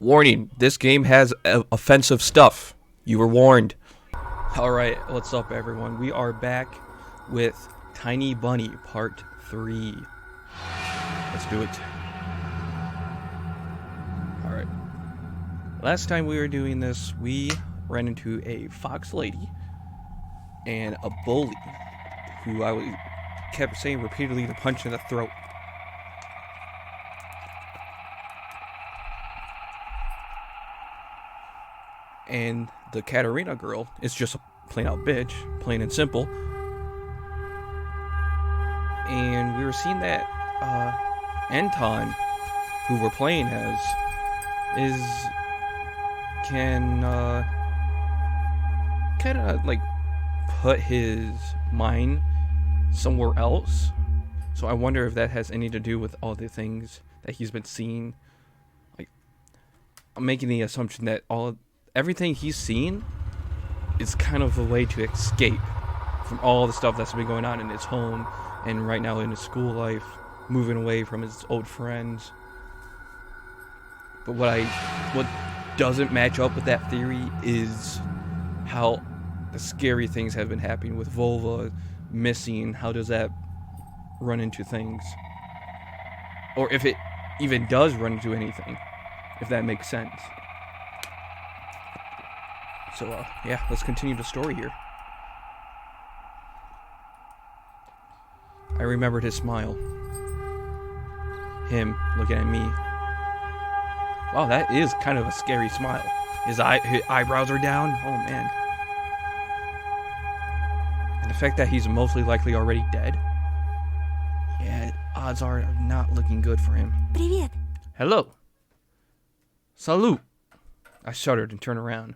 Warning, this game has offensive stuff. You were warned. Alright, what's up everyone? We are back with Tiny Bunny Part 3. Let's do it. Alright. Last time we were doing this, we ran into a fox lady and a bully who kept saying repeatedly to punch in the throat. And the Katarina girl is just a plain out bitch, plain and simple. And we were seeing that Anton, who we're playing as, can kind of like put his mind somewhere else. So I wonder if that has anything to do with all the things that he's been seeing. Like, I'm making the assumption that everything he's seen is kind of a way to escape from all the stuff that's been going on in his home and right now in his school life, moving away from his old friends. But what doesn't match up with that theory is how the scary things have been happening with Volva missing. How does that run into things? Or if it even does run into anything, if that makes sense. So, yeah, let's continue the story here. I remembered his smile. Him looking at me. Wow, that is kind of a scary smile. His eyebrows are down. Oh, man. And the fact that he's mostly likely already dead. Yeah, odds are not looking good for him. Привет. Hello. Salut. I shuddered and turned around.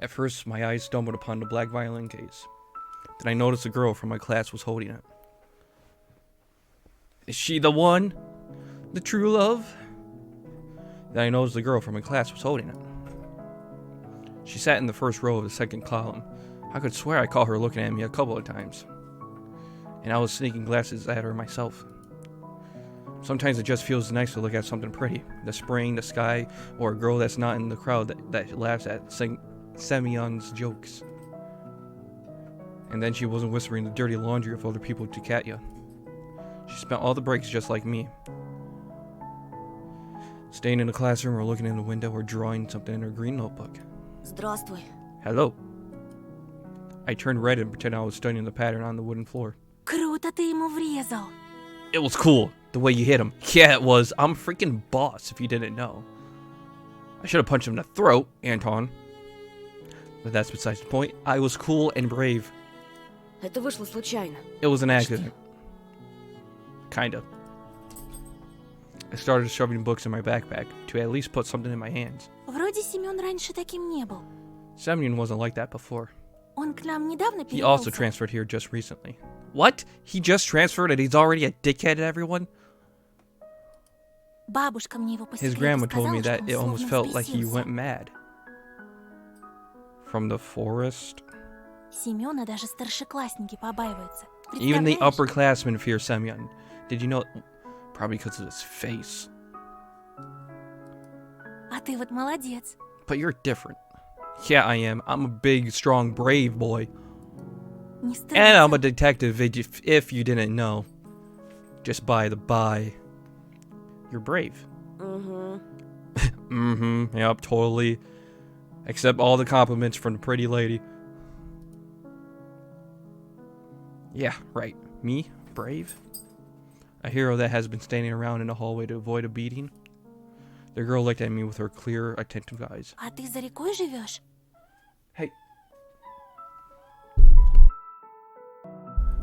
At first, my eyes stumbled upon the black violin case. Then I noticed a girl from my class was holding it. Is she the one? The true love? Then I noticed the girl from my class was holding it. She sat in the first row of the second column. I could swear I caught her looking at me a couple of times. And I was sneaking glances at her myself. Sometimes it just feels nice to look at something pretty. The spring, the sky, or a girl that's not in the crowd that laughs at Semyon's jokes. And then she wasn't whispering the dirty laundry of other people to Katya. She spent all the breaks just like me. Staying in the classroom or looking in the window or drawing something in her green notebook. Здравствуй. Hello. I turned red and pretended I was studying the pattern on the wooden floor. Круто ты ему врезал. It was cool, the way you hit him. Yeah, it was. I'm a freaking boss, if you didn't know. I should have punched him in the throat, Anton. But that's besides the point. I was cool and brave. Это вышло случайно. It was an accident. Kinda. I started shoving books in my backpack to at least put something in my hands. Вроде Семен раньше таким не был. Semyon wasn't like that before. Он к нам недавно He also перевелся. transferred here just recently. What? He just transferred and he's already a dickhead at everyone? Бабушка мне его по His секрету grandma told me сказала, that что он it almost словно felt like he взбесился. went mad. From the forest? Семена даже старшеклассники побаиваются. Even the Представляешь? upperclassmen fear Semyon. Did you know? Probably because of his face. А ты вот молодец. But you're different. Yeah, I am. I'm a big, strong, brave boy. Не стройся. And I'm a detective, if you didn't know. Just by the by. You're brave. Угу. Mm-hmm. Yep, totally. Except all the compliments from the pretty lady. Yeah, right. Me? Brave? A hero that has been standing around in the hallway to avoid a beating? The girl looked at me with her clear, attentive eyes. А ты за рекой живешь? Hey.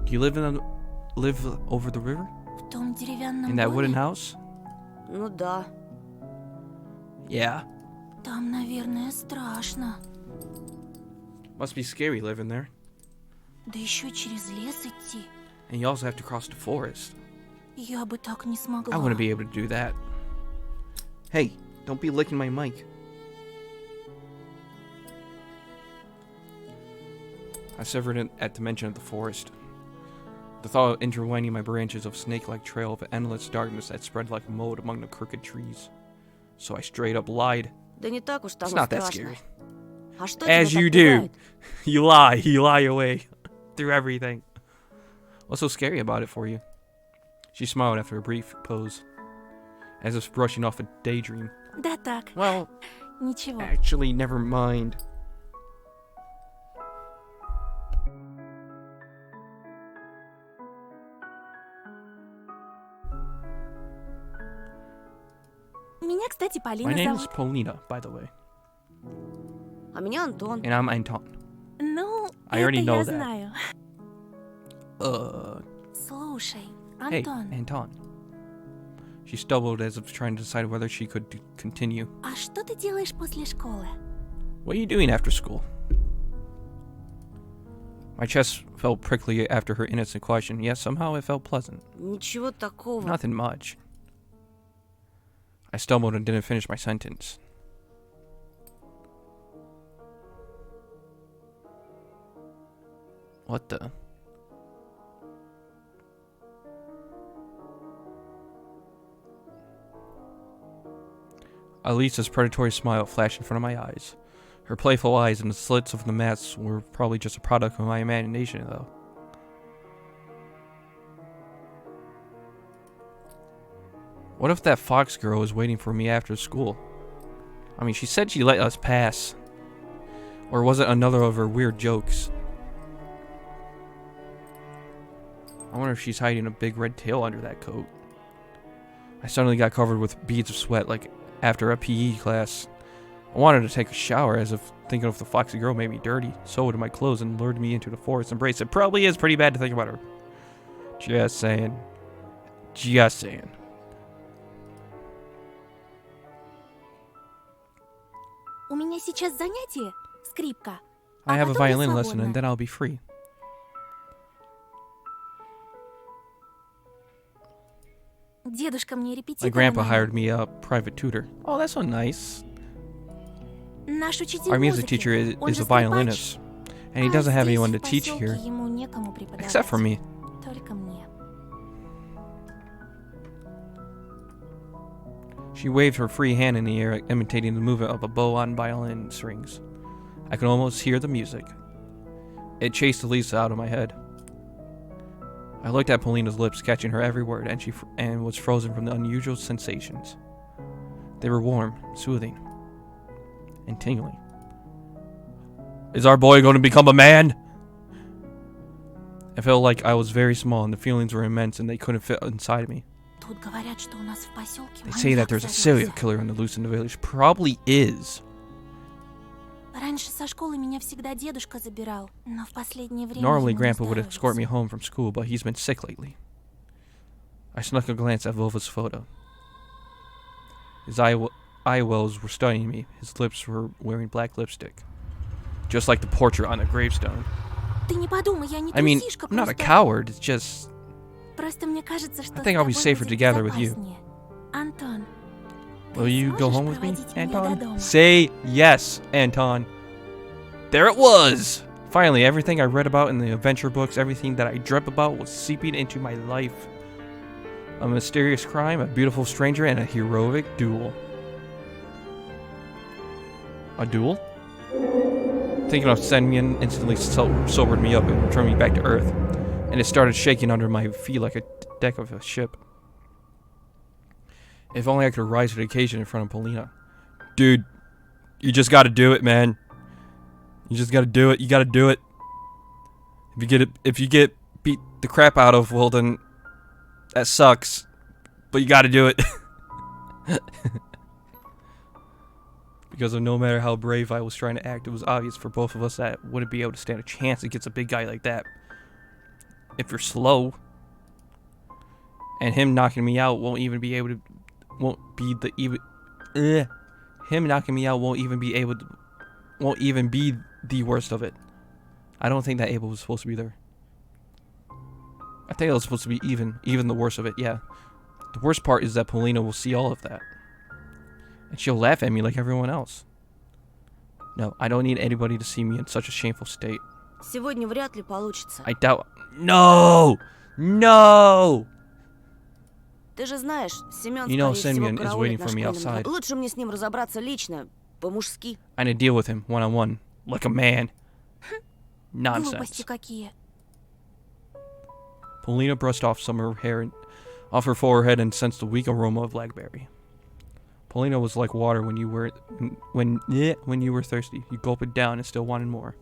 Do you live over the river? В том деревянном In that wooden доме? house? Ну да. Yeah. Там, наверное, страшно. Must be scary living there. Да еще через лес идти. And you also have to cross the forest. Я бы так не смогла. I wouldn't be able to do that. Hey, don't be licking my mic. I shivered at the mention of the forest. The thought of intertwining my branches of snake-like trail of endless darkness that spread like mold among the crooked trees. So I straight up lied. Да не так уж там It's и not that страшно. scary. А что As тебя you так do. пугает? You lie away through everything. What's so scary about it for you? She smiled after a brief pause, as if brushing off a daydream. Да так, Well, ничего. actually, never mind. Меня, кстати, My Полина name is зовут. Polina, by the way. А меня Антон. And I'm Anton. Ну, I already это know я that. знаю. Слушай, Hey, Антон, Anton. She stumbled as if trying to decide whether she could continue. а что ты делаешь после школы? What are you doing after school? My chest felt prickly after her innocent question, yet somehow it felt pleasant. Ничего такого. Nothing much. I stumbled and didn't finish my sentence. What the? Elisa's predatory smile flashed in front of my eyes. Her playful eyes and the slits of the masks were probably just a product of my imagination, though. What if that fox girl was waiting for me after school? I mean, she said she let us pass. Or was it another of her weird jokes? I wonder if she's hiding a big red tail under that coat. I suddenly got covered with beads of sweat like after a PE class. I wanted to take a shower as if thinking of the foxy girl made me dirty, sewed in my clothes and lured me into the forest embrace. It probably is pretty bad to think about her. Just saying. Just saying. У меня сейчас занятие, скрипка. I А have a потом я violin lesson свободна. and then I'll be free. Дедушка мне My репетитора grandpa нанял. hired me a private tutor. Oh, that's so nice. Наш учитель Our music музыки, teacher он is же a скрипач. violinist, and he А doesn't have здесь, anyone в to teach поселке, here, ему некому преподавать. except for me. Только мне. She waved her free hand in the air, imitating the movement of a bow on violin strings. I could almost hear the music. It chased Elisa out of my head. I looked at Polina's lips, catching her every word, and was frozen from the unusual sensations. They were warm, soothing, and tingling. Is our boy going to become a man? I felt like I was very small, and the feelings were immense, and they couldn't fit inside me. Тут говорят, что у нас в поселке They say маньяк that there's a serial завелся. killer in the loose in the village. Probably is. Раньше со школы меня всегда дедушка забирал, но в последнее время Normally, ему не Grandpa would escort me здоровится. home from school, but he's been sick lately. I snuck a glance at Volva's photo. His eye wells were studying me. His lips were wearing black lipstick, just like the portrait on the gravestone. Ты не подумай, я не I mean, трусишка, I'm not a просто... coward. It's just Просто мне кажется, что I think I'll be с тобой safer будет together with you. безопаснее. Антон, Will you go сможешь home with me, проводить меня до Anton? дома? Say yes, Anton. There it was! Finally, everything I read about in the adventure books, everything that I dreamt about was seeping into my life. A mysterious crime, a beautiful stranger, and a heroic duel. A duel? Thinking of Senmian instantly sobered me up and turned me back to earth, and it started shaking under my feet like a deck of a ship. If only I could rise to the occasion in front of Polina. Dude, you just gotta do it, man. You just gotta do it. You gotta do it. If you get beat the crap out of, well then, that sucks. But you gotta do it. Because of no matter how brave I was trying to act, it was obvious for both of us that wouldn't be able to stand a chance against a big guy like that. If you're slow, and him knocking me out won't even be the worst of it. I don't think that Abel was supposed to be there. I think it was supposed to be even the worst of it, yeah. The worst part is that Polina will see all of that. And she'll laugh at me like everyone else. No, I don't need anybody to see me in such a shameful state. Сегодня вряд ли получится. I doubt. No! No! Ты же знаешь, Семен, You know скорее всего, Simeon is караулит waiting на for me школьном outside. дворе. Лучше мне с ним разобраться лично, по-мужски. I need to deal with him one-on-one, like a man. Глупости Nonsense. какие. Polina brushed off some of her hair off her forehead and sensed the weak aroma of blackberry. Polina was like water when you were thirsty. You gulp it down and still wanted more.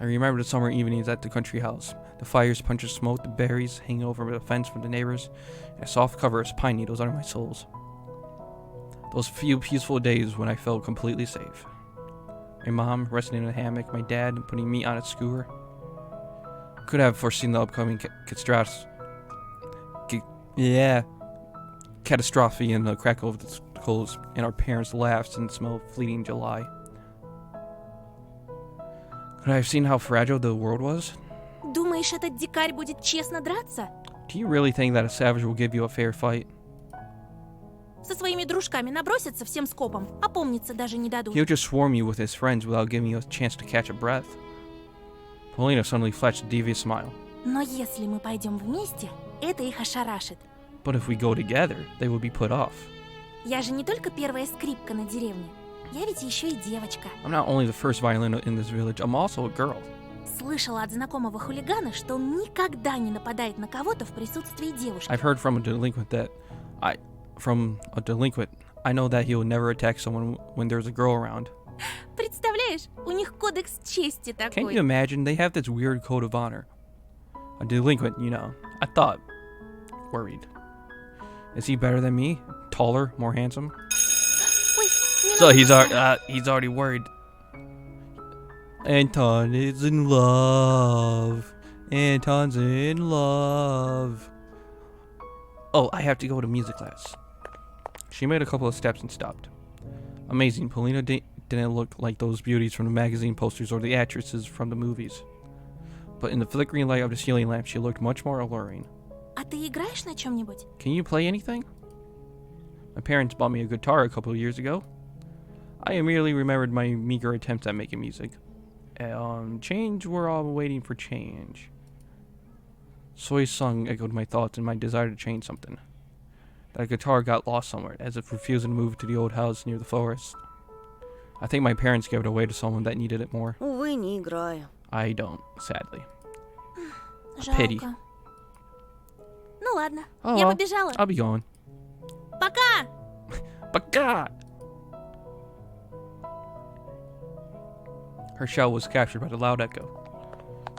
I remember the summer evenings at the country house. The fire's punch of smoke, the berries hanging over the fence from the neighbors, and a soft cover of pine needles under my soles. Those few peaceful days when I felt completely safe. My mom resting in a hammock, my dad putting meat on a skewer. Could have foreseen the upcoming catastrophe in the crackle of the coals, and our parents' laughs and the smell of fleeting July. Could I have seen how fragile the world was? Думаешь, этот дикарь будет честно драться? Do you really think that a savage will give you a fair fight? Со своими дружками набросятся всем скопом, опомниться даже не дадут. He'll just swarm you with his friends without giving you a chance to catch a breath. Polina suddenly flashed a devious smile. Но если мы пойдем вместе, это их ошарашит. But if we go together, they will be put off. Я же не только первая скрипка на деревне. Я ведь еще и девочка. I'm not only the first violin in this village, I'm also a girl. Слышала от знакомого хулигана, что он никогда не нападает на кого-то в присутствии девушки. I've heard from a delinquent I know that he will never attack someone when there's a girl around. Представляешь, у них кодекс чести Can't такой. you imagine? They have this weird code of honor. A delinquent, you know. I thought. Worried. Is he better than me? Taller? More handsome? Ой, не So надо. he's already worried. Anton is in love. Anton's in love. Oh, I have to go to music class. She made a couple of steps and stopped. Amazing, Polina didn't look like those beauties from the magazine posters or the actresses from the movies. But in the flickering light of the ceiling lamp, she looked much more alluring. А ты играешь на чем-нибудь? Can you play anything? My parents bought me a guitar a couple of years ago. I immediately remembered my meager attempts at making music. Change, we're all waiting for change. Soy's song echoed my thoughts and my desire to change something. That guitar got lost somewhere, as if refusing to move to the old house near the forest. I think my parents gave it away to someone that needed it more. Увы, не играю. I don't, sadly. Жалко. Pity. Ну ладно, Oh, я well, побежала. I'll be going. Пока! But God! Her shout was captured by the loud echo.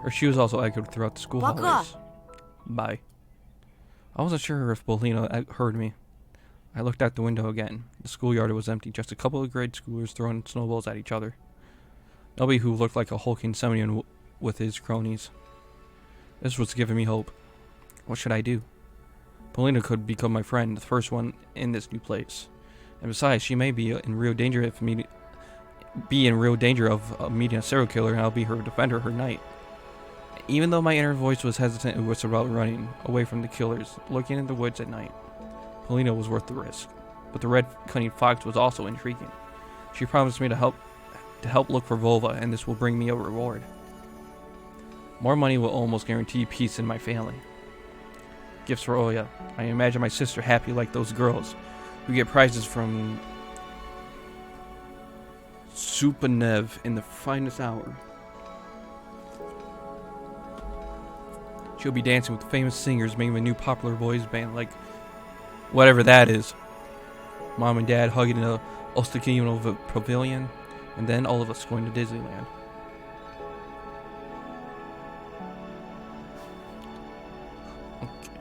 Her shoes also echoed throughout the school Пока. hallways. Bye. I wasn't sure if Polina heard me. I looked out the window again. The schoolyard was empty, just a couple of grade schoolers throwing snowballs at each other. Nobody who looked like a hulking Semyon with his cronies. This was giving me hope. What should I do? Polina could become my friend, the first one in this new place. And besides, she may be in real danger of meeting a serial killer, and I'll be her defender, her knight. Even though my inner voice was hesitant and whispered about running away from the killers, looking in the woods at night, Polina was worth the risk. But the red cunning fox was also intriguing. She promised me to help look for Volva, and this will bring me a reward. More money will almost guarantee peace in my family. Gifts for Oya. I imagine my sister happy like those girls who get prizes from Supanev in the finest hour. She'll be dancing with famous singers, making a new popular boys band, like whatever that is. Mom and Dad hugging in a Ostakino pavilion, and then all of us going to Disneyland. Okay.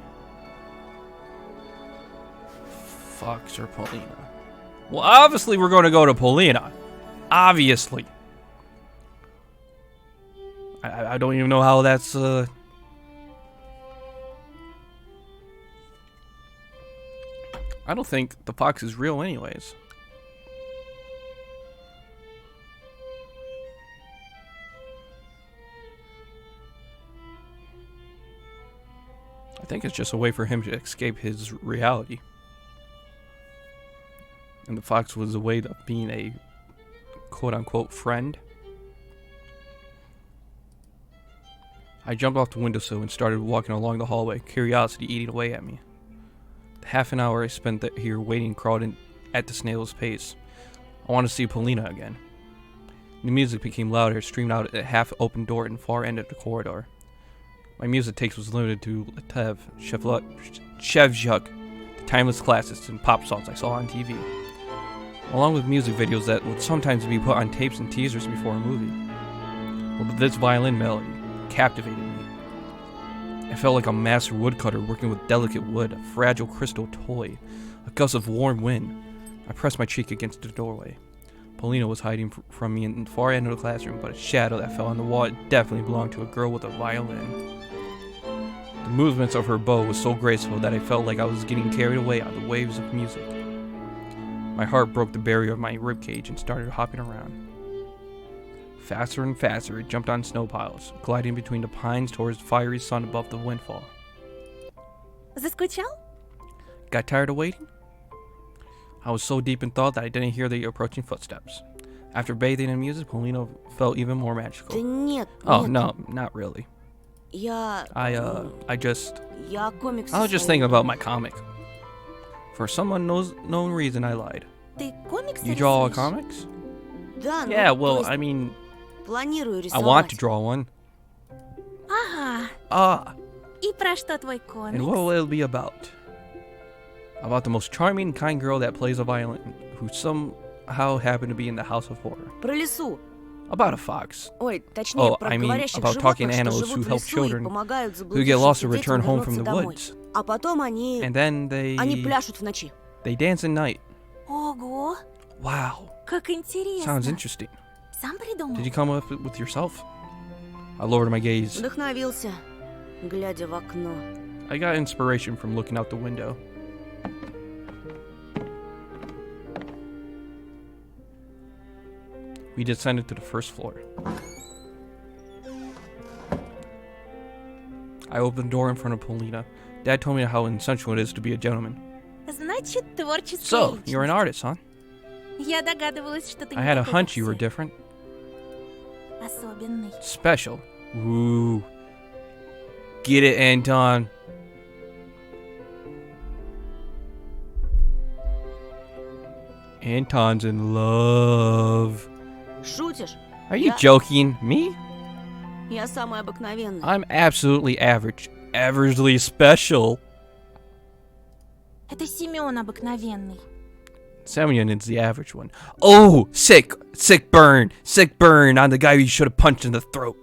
Fox or Polina? Well, obviously we're going to go to Polina. Obviously. I don't even know how that's I don't think the fox is real anyways. I think it's just a way for him to escape his reality. And the fox was a way of being a quote-unquote friend. I jumped off the windowsill and started walking along the hallway, curiosity eating away at me. The half an hour I spent here waiting crawled in at the snail's pace. I wanted to see Polina again. The music became louder, streamed out at a half-open door in the far end of the corridor. My music taste was limited to Letev, Shevchuk, the timeless classics and pop songs I saw on TV, along with music videos that would sometimes be put on tapes and teasers before a movie. But this violin melody captivated me. I felt like a master woodcutter working with delicate wood, a fragile crystal toy, a gust of warm wind. I pressed my cheek against the doorway. Polina was hiding from me in the far end of the classroom, but a shadow that fell on the wall definitely belonged to a girl with a violin. The movements of her bow was so graceful that I felt like I was getting carried away on the waves of music. My heart broke the barrier of my ribcage and started hopping around. Faster and faster, it jumped on snow piles, gliding between the pines towards the fiery sun above the windfall. Заскучал? Got tired of waiting? I was so deep in thought that I didn't hear the approaching footsteps. After bathing in music, Polina felt even more Да magical. нет, Oh, нет. no, not really. Я... I Я комиксы... was just thinking about my comic. For some unknown reason, I lied. Ты комиксы You draw рисуешь? comics? Да, Yeah, то well, есть I mean, планирую I рисовать. want to draw one. Ага. Ah, И про что твой and комикс? what will it be about? About the most charming, kind girl that plays a violin, who somehow happened to be in the house of horror. Про лесу. About a fox, Ой, точнее, про I mean, говорящих about talking животных, что animals живут who в help лесу и children помогают who get lost заблудившимся and return детям home from вернуться the домой. woods. А потом они And then они they пляшут в ночи. dance at night. Ого, Wow, как интересно. sounds interesting. Сам придумал? Did you come up with yourself? I lowered my gaze. Вдохновился, глядя в окно. I got inspiration from looking out the window. We descended to the first floor. I opened the door in front of Polina. Dad told me how essential it is to be a gentleman. Значит, творческая So, личность. you're an artist, huh? Я догадывалась, что ты I не had a такой, hunch как you were все. different. Особенный. Special. Ooh. Get it, Anton. Anton's in love. Шутишь? Are you Yeah. joking? Me? Я самый обыкновенный. I'm absolutely average. Averagely special. Это Семен обыкновенный. Semyon is the average one. Oh, sick burn on the guy you should have punched in the throat.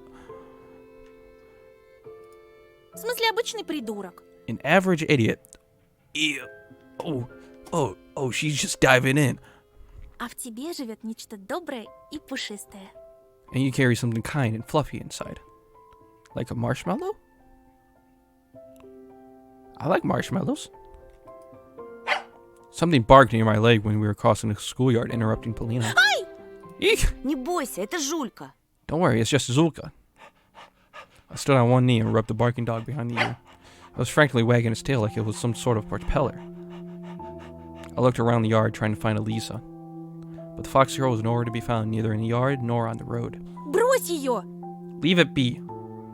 В смысле, обычный придурок. An average idiot. Ew. Oh, she's just diving in. А в тебе живет нечто доброе и пушистое. And you carry something kind and fluffy inside. Like a marshmallow? I like marshmallows. Something barked near my leg when we were crossing the schoolyard, interrupting Polina. Eek! Не бойся, это Жулька. Don't worry, it's just Zulka. I stood on one knee and rubbed the barking dog behind the ear. I was frankly wagging its tail like it was some sort of propeller. I looked around the yard trying to find Elisa. But the fox girl was nowhere to be found, neither in the yard nor on the road. Брось ее! Leave it be.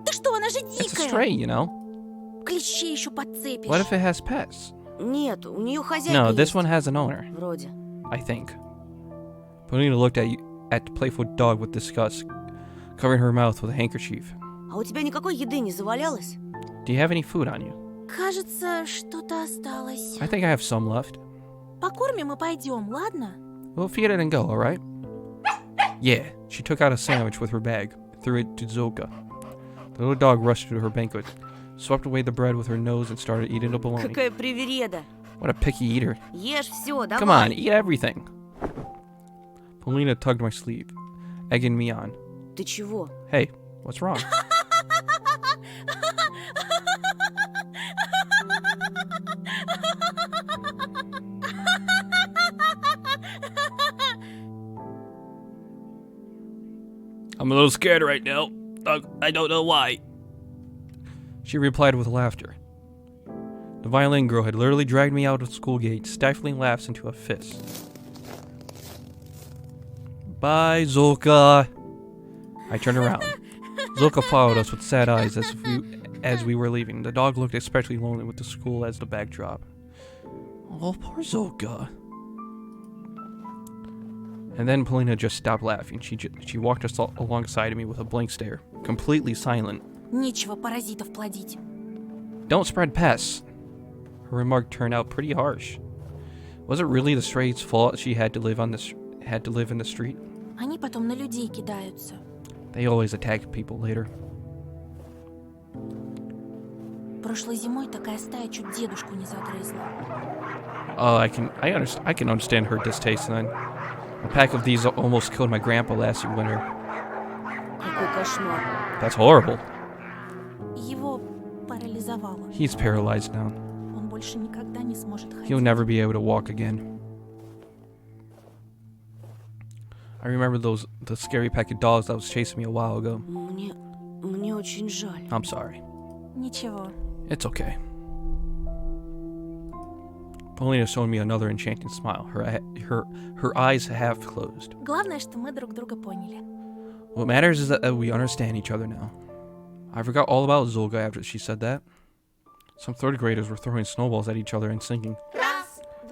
Ты что, она же It's a дикая! stray, you know. Клещей еще подцепишь. What if it has pets? Нет, у нее хозяйка No, this есть. one has an owner, Вроде. I think. Polina looked at the playful dog with disgust, covering her mouth with a handkerchief. А у тебя никакой еды не завалялось? Do you have any food on you? Кажется, что-то осталось. I think I have some left. Покормим и пойдем, ладно? We'll feed it and go, alright? Yeah, she took out a sandwich with her bag, threw it to Zulka. The little dog rushed to her banquet, swept away the bread with her nose and started eating the bologna. Какая привереда. What a picky eater. Ешь все, давай. Come on, eat everything. Polina tugged my sleeve, egging me on. Ты чего? Hey, what's wrong? I'm a little scared right now. I don't know why. She replied with laughter. The violin girl had literally dragged me out of the school gate, stifling laughs into a fist. Bye, Zulka. I turned around. Zulka followed us with sad eyes as we were leaving. The dog looked especially lonely with the school as the backdrop. Oh, poor Zulka. And then Polina just stopped laughing. She walked us alongside of me with a blank stare, completely silent. Нечего паразитов плодить. Don't spread pests. Her remark turned out pretty harsh. Was it really the stray's fault she had to live in the street? Они потом на людей кидаются. They always attack people later. Прошлой зимой такая стая чуть дедушку не загрызла. Oh, I can understand her distaste then. A pack of these almost killed my grandpa last winter. Какой кошмар. That's horrible. Его парализовало. He's paralyzed now. Он больше никогда не сможет ходить. He'll never be able to walk again. I remember the scary pack of dogs that was chasing me a while ago. Мне очень жаль. I'm sorry. Ничего. It's okay. Polina showed me another enchanting smile. Her eyes half closed. Главное, что мы друг друга поняли. What matters is that we understand each other now. I forgot all about Zulga after she said that. Some third graders were throwing snowballs at each other and singing.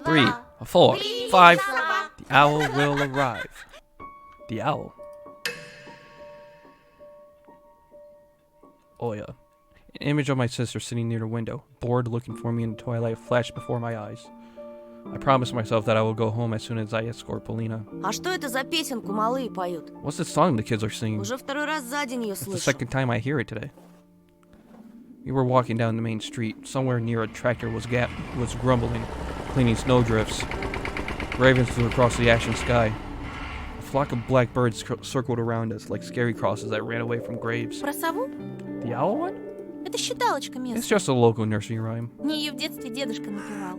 3, 4, 5. The owl will arrive. The owl. Oh yeah. An image of my sister sitting near the window, bored looking for me in the twilight, flashed before my eyes. I promised myself that I will go home as soon as I escort Polina. А что это за песенку малые поют? What's the song the kids are singing? Уже второй раз за день ее It's the слышу. second time I hear it today. We were walking down the main street. Somewhere near a tractor was grumbling, cleaning snowdrifts. Ravens flew across the ashen sky. A flock of black birds circled around us like scary crosses that ran away from graves. Про сову? The owl one? Это считалочка It's местная. just a local nursery rhyme. Мне ее в детстве дедушка напевал.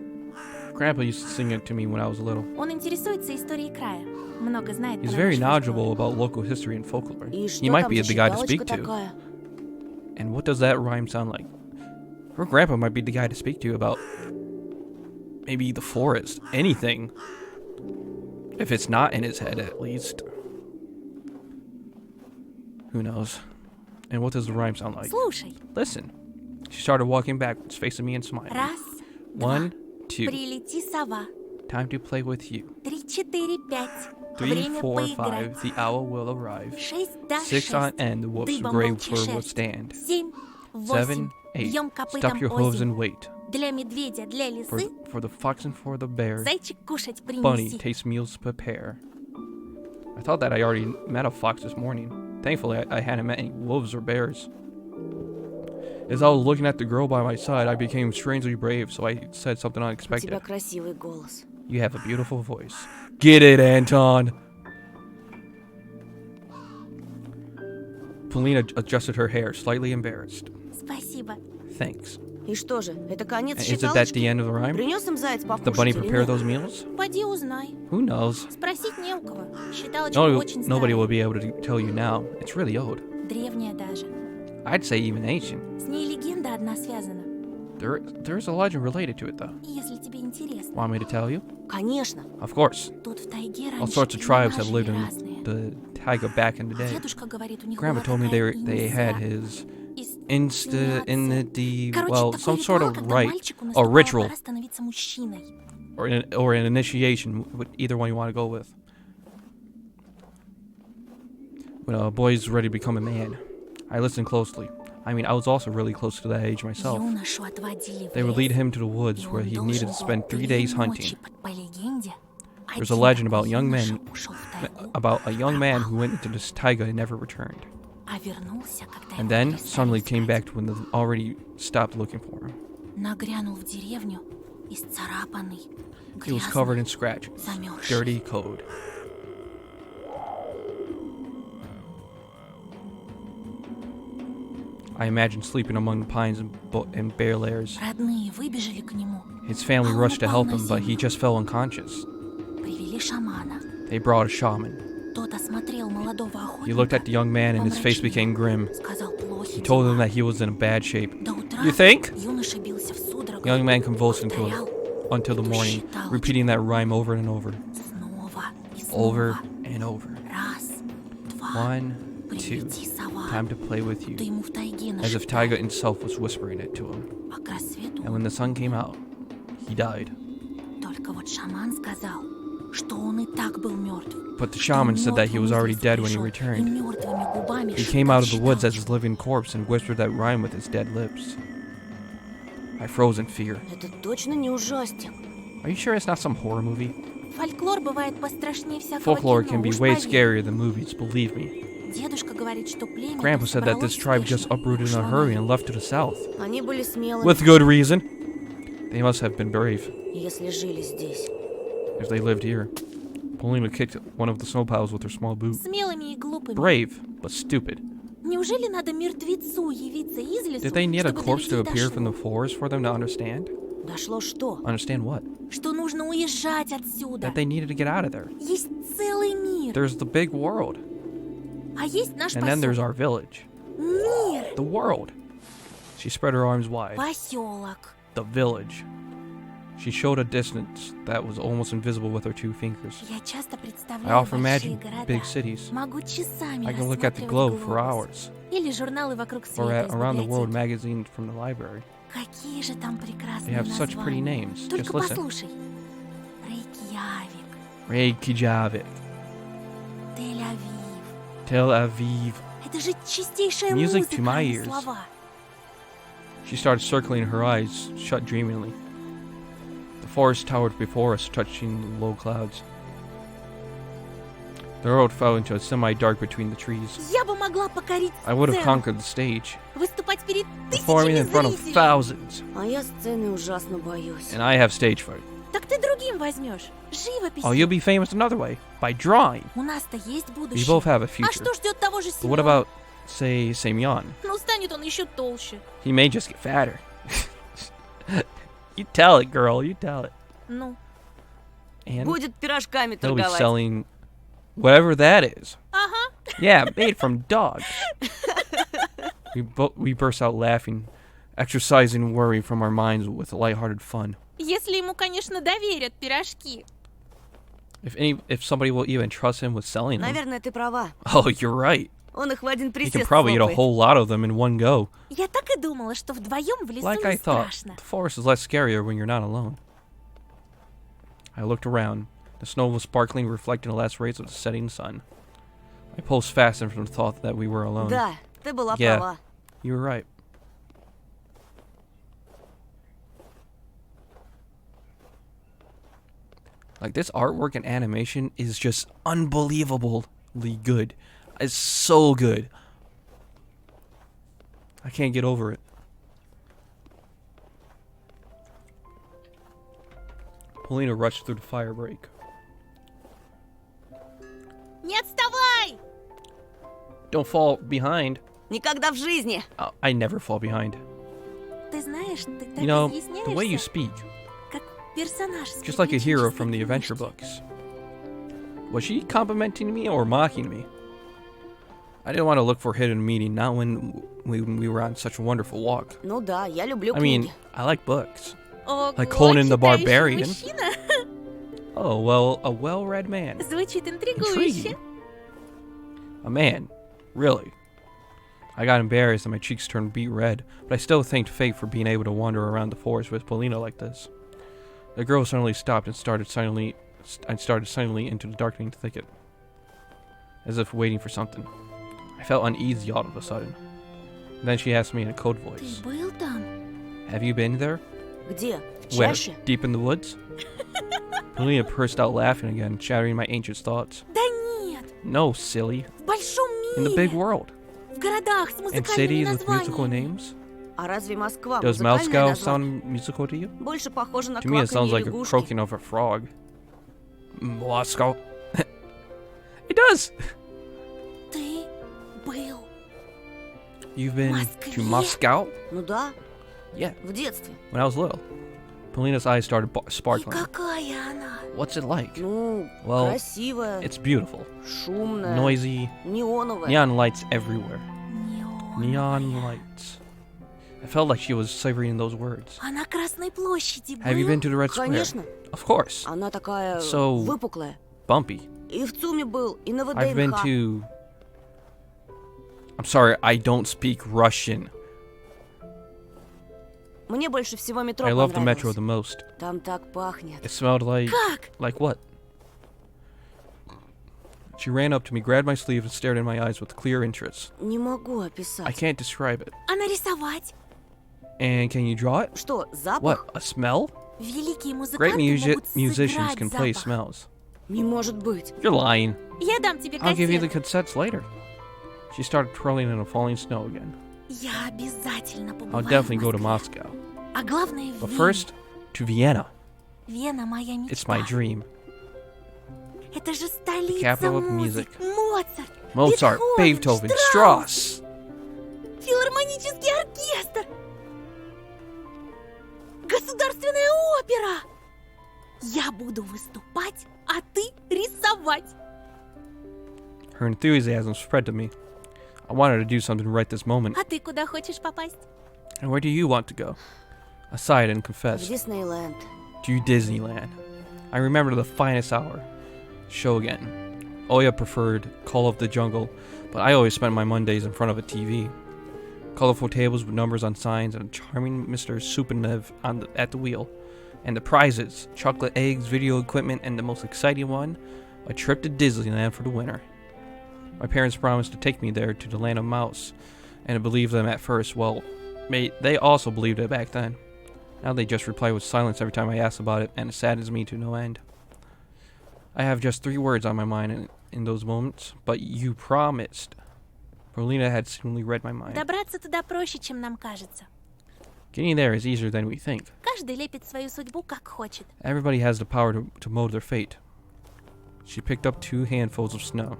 Grandpa used to sing it to me when I was little. Он интересуется историей края. Много знает He's про very наш knowledgeable фольклор. about local history and folklore. И He что might там be за the guy to считалочка speak to. такая? And what does that rhyme sound like? Her grandpa might be the guy to speak to about maybe the forest, anything. If it's not in his head, at least. Who knows? And what does the rhyme sound like? Слушай. Listen. She started walking backwards, facing me and smiling. Раз, 1, 2. прилети сова. Time to play with you. 3, 4, 5. 3, Время 4, поиграть. 5. The owl will arrive. 6, да 6 on 6. end. The wolf's Дыбом grave волчья fur will шерсть. stand. 7, 7, 8. 8. Бьем Stop копытом your hooves озимь. and wait. Для медведя, для лисы. For the fox and for the bear. Зайчик кушать Bunny, принеси. taste meals prepare. I thought that I already met a fox this morning. Thankfully, I hadn't met any wolves or bears. As I was looking at the girl by my side, I became strangely brave, so I said something У тебя unexpected. красивый голос. You have a beautiful voice. Get it, Anton! Polina adjusted her hair, slightly embarrassed. Спасибо. Thanks. И что же, это конец Is it that the считалочки? end of the rhyme? Принес им заяц Did the bunny покушать или prepare нет? those meals? Поди узнай. Who knows? Спросить не у кого. Считалочка No, очень nobody will старая. be able to tell you now. It's really old. Древняя даже. I'd say even ancient. С ней легенда одна связана. There's a legend related to it, though. Если тебе интересно. Want me to tell you? Конечно. Of course. Тут в тайге All раньше sorts of племена tribes have lived жили in разные. the taiga back in the day. Дедушка говорит, у них Grandma была told me такая they had инса. his Инстинняция. Короче, well, такой some sort ритуал, of когда rite мальчику or наступала ritual пора становиться мужчиной. or an initiation, either one you want to go with. When a boy's ready to become a man. I listened closely. I mean, I was also really close to that age myself. Юношу отводили в They would lead лес, him to the и woods он where he должен needed to был spend 3 3 days ночи hunting. по легенде. There's a Один legend about такой young юноша men, ушел в тайгу, about a young man пропал, who went into this taiga and never returned. а вернулся, когда And его then перестали suddenly came искать. back when they already stopped looking for him. Нагрянул в деревню, исцарапанный, He was covered in грязный, scratches, замерзший. dirty, cold. I imagined sleeping among the pines and bare lairs. Родные выбежали к нему, His family rushed to help him, but he just fell unconscious. привели шамана. They brought a shaman. Тот осмотрел молодого He looked охотника, at the young man and his face became grim. сказал плохи He told him дела. that he was in bad shape. До утра You think? юноша бился в судорогах, The young man convulsed повторял until the morning, repeating that rhyme over and over. снова и Over снова. and over. Раз, два, 1, 2. прилети сова. time to play with Ты you. ему в тайге As if нашептал. Taiga himself was whispering it to him. А к рассвету And when the sun came out, he died. только вот шаман сказал, что он и так был мертв. But the shaman said that he was already dead when he returned. He came out of the woods as his living corpse and whispered that rhyme with his dead lips. I froze in fear. Это точно не ужастик. Are you sure it's not some horror movie? Фольклор бывает пострашнее всякого Folklore кино, can be уж way поверь. scarier than movies, believe me. Дедушка говорит, что племя Grandpa said that this tribe just uprooted in a hurry and left to the south. Они были смелыми, With good reason. They must have been brave, если жили здесь. if they lived here. Paulina kicked one of the snow piles with her small boot. Смелыми и глупыми. Brave, but stupid. Неужели надо мертвецу явиться из лесу, Did they need a чтобы corpse to довести appear до from the шлюха? forest for them to understand? Дошло что? Understand what? Что нужно уезжать отсюда. That they needed to get out of there. Есть целый мир. There's the big world, А есть наш and then there's поселок. our village. Мир. The world. She spread her arms wide. Поселок. The village. She showed a distance that was almost invisible with her two fingers. Я часто I представляю often большие imagine города. big cities. Могу часами I can look at the рассматривать globe for глобус. hours, Или журналы вокруг or света at из Around the World библиотеки. magazine from the library. Какие же там They прекрасные have such pretty названия. names. Только Just listen. послушай. Рейкьявик, Reykjavik, Тель-Авив. Tel Aviv. Это же чистейшая Music музыка, to my а не ears. слова. She started circling, her eyes shut dreamingly. The forest towered before us, touching the low clouds. The road fell into a semi-dark between the trees. Я бы могла покорить I would have сцену, conquered the stage, выступать перед performing тысячами in front of зрителей. thousands, А я сцены ужасно боюсь. and I have stage fright. Так ты другим возьмешь. Живопись. Oh, you'll be famous another way, by drawing. У нас-то есть We будущее. both have a А future. что ждет того же But what Семёна? about, say, Semyon? Ну, станет он еще толще. He may just get fatter. You tell it, girl, you tell it. Ну, And Будет пирожками he'll be торговать. selling whatever that is. ага. Yeah, made from dogs. We burst out laughing, exercising worry from our minds with lighthearted fun. Если ему, конечно, доверят пирожки. If somebody will even trust him with selling them. Наверное, ты права. Oh, you're right. Он их в один He присест can probably eat a слопает. whole lot of them in one go. Я так и думала, что вдвоем в лесу Like I не thought, страшно. the forest is less scarier when you're not alone. I looked around. The snow was sparkling, reflecting the last rays of the setting sun. I pulsed faster from the thought that we were alone. Да, ты была Yeah. права. You were right. Like, this artwork and animation is just unbelievably good. It's so good. I can't get over it. Paulina rushed through the fire break. Не отставай! Don't fall behind. Никогда в жизни. Oh, I never fall behind. Ты знаешь, ты так You know, the way you изъясняешься, speak, как персонаж с just like a hero from the приключенческой adventure книжки. books. Was she complimenting me or mocking me? I didn't want to look for hidden meaning, not when we were on such a wonderful walk. Ну да, я люблю I mean, книги. I like books. Ого, Like Conan the читающий Barbarian. мужчина. Oh, well, a well-read man. Звучит интригующе. Intriguing. A man. Really. I got embarrassed and my cheeks turned beet red, but I still thanked fate for being able to wander around the forest with Paulina like this. The girl suddenly stopped and started silently into the darkening thicket, as if waiting for something. I felt uneasy all of a sudden. Then she asked me in a cold Ты voice, был там? "Have you been there?" Где? В Where? чаще? Deep in the woods? Paulina burst out laughing again, shattering my ancient thoughts. Да нет, No, silly. в большом In the big мире, world. в городах с In музыкальными cities with musical названиями. names? А разве Москва Does музыкальное Moscow название? sound musical to you? Больше похоже на To me, it sounds кваканье like a лягушки. croaking of a frog. Moscow. It does. Ты был. You've been to Москве? Moscow? Ну да, Yeah, в детстве. when I was little. Paulina's eyes started И sparkling. какая она? What's it like? Ну, Well, красивая, It's beautiful. шумная, Noisy. неоновая. Neon lights everywhere. Neon Неоновая. lights. I felt like she was savoring those words. А на Красной площади был? Have you been to the Red Square? Конечно, Of course. она такая So- выпуклая. Bumpy. И в ЦУМе был, и на I've been ВДНХ. to I'm sorry, I don't speak Russian. Мне больше всего метро I love the metro понравилось. the most. Там так пахнет. It smelled like... Как? Like what? She ran up to me, grabbed my sleeve, and stared in my eyes with clear interest. Не могу I описать. can't describe it. А нарисовать? And can you draw it? Что, запах? What? A smell? Великие Great музыканты могут musicians сыграть can play запах. smells. Не может быть. You're lying. Я дам тебе I'll give you the кассету. cassettes later. She started twirling in the falling snow again. Я обязательно I'll побываю definitely в go to Москве. Moscow. А главное в But Вене. first, to Vienna. Вена моя мечта. It's my dream. Это же столица capital of музыки. Моцарт, Mozart, Beethoven, Strauss. филармонический оркестр. Государственная опера. Я буду выступать, а ты рисовать. Her enthusiasm spread to me. I wanted to do something right this moment. А ты куда хочешь попасть? And where do you want to go? I sighed and В confessed. Диснейленд. To Disneyland. I remember the finest hour. Show again. Oya preferred Call of the Jungle, but I always spent my Mondays in front of a TV. Colorful tables with numbers on signs and a charming Mr. Supanev at the wheel. And the prizes, chocolate eggs, video equipment, and the most exciting one, a trip to Disneyland for the winner. My parents promised to take me there to the land of mouse, and I believed them at first. Well, they also believed it back then. Now they just reply with silence every time I ask about it, and it saddens me to no end. I have just 3 words on my mind in those moments, but you promised. Paulina had seemingly read my mind. Добраться туда проще, чем нам кажется. Getting there is easier than we think. Каждый лепит свою судьбу, как хочет. Everybody has the power to mold their fate. She picked up 2 handfuls of snow,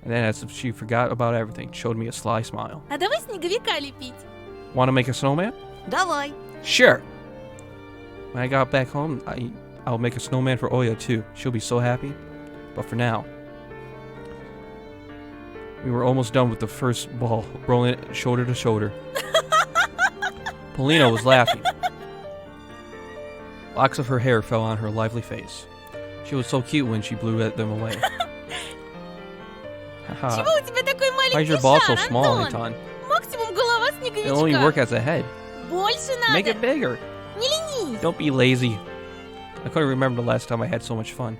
and then, as if she forgot about everything, showed me a sly smile. А давай снеговика лепить. Want to make a snowman? Давай. Sure. When I got back home, I'll make a snowman for Oya too. She'll be so happy. But for now, we were almost done with the first ball, rolling it shoulder to shoulder. Paulina was laughing. Locks of her hair fell on her lively face. She was so cute when she blew them away. Haha. Чего у тебя такой Why is маленький your ball so шар, small, Антон? Anton? Максимум голова It'll only work снеговичка. as a head. Больше Make it надо. bigger. Не ленись. Don't be lazy. I couldn't remember the last time I had so much fun.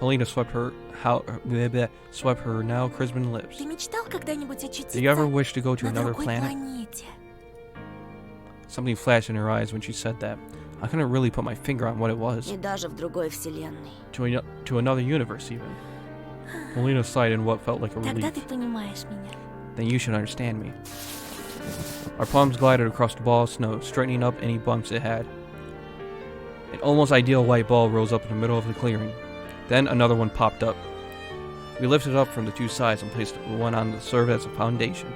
Paulina swept her now crimson lips. Ты мечтал когда-нибудь очутиться Do you ever wish to go to на another другой planet? планете? Something flashed in her eyes when she said that. I couldn't really put my finger on what it was. И даже в другой вселенной. To another universe, even. Paulina sighed in what felt like a Тогда relief. ты понимаешь меня. Then you should understand me. Our palms glided across the ball of snow, straightening up any bumps it had. An almost ideal white ball rose up in the middle of the clearing. Then another one popped up. We lifted it up from the 2 sides and placed one on to serve as a foundation.